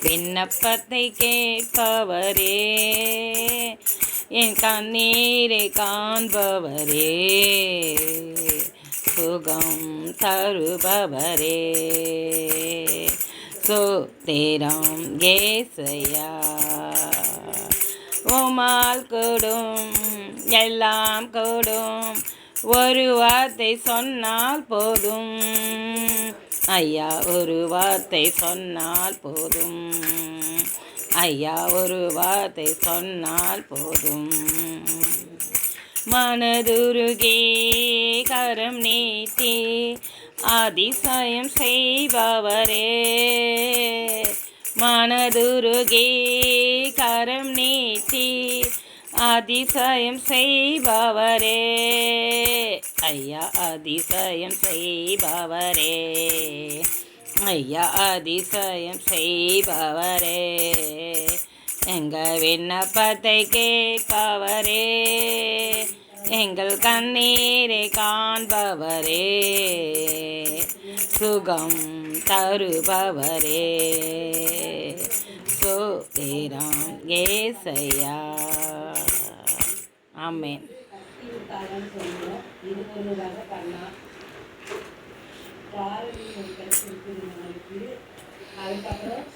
விண்ணப்பத்தை கேட்பவரே, என் கண்ணீரை காண்பவரே, சுகம் தருபவரே. சோத்திரம் ஏசையா, உமால் கூடும் எல்லாம் கூடும், ஒரு வார்த்தை சொன்னால் போதும் ஐயா, ஒரு வார்த்தை சொன்னால் போதும் ஐயா, ஒரு வார்த்தை சொன்னால் போதும். மனதுருகே கரம் நீட்டி அதிசயம் செய்பவரே, மனதுருகே கரம் நீட்டி அதிசயம் செய்பவரே, ஐயா அதிசயம் செய்பவரே, ஐயா அதிசயம் செய்பவரே. எங்கள் விண்ணப்பத்தை கேட்பவரே, எங்கள் கண்ணீரை காண்பவரே, சுகம் தருபவரே. சோத்திரம் ஏசையா. ஆமென். அதுக்கப்புறம்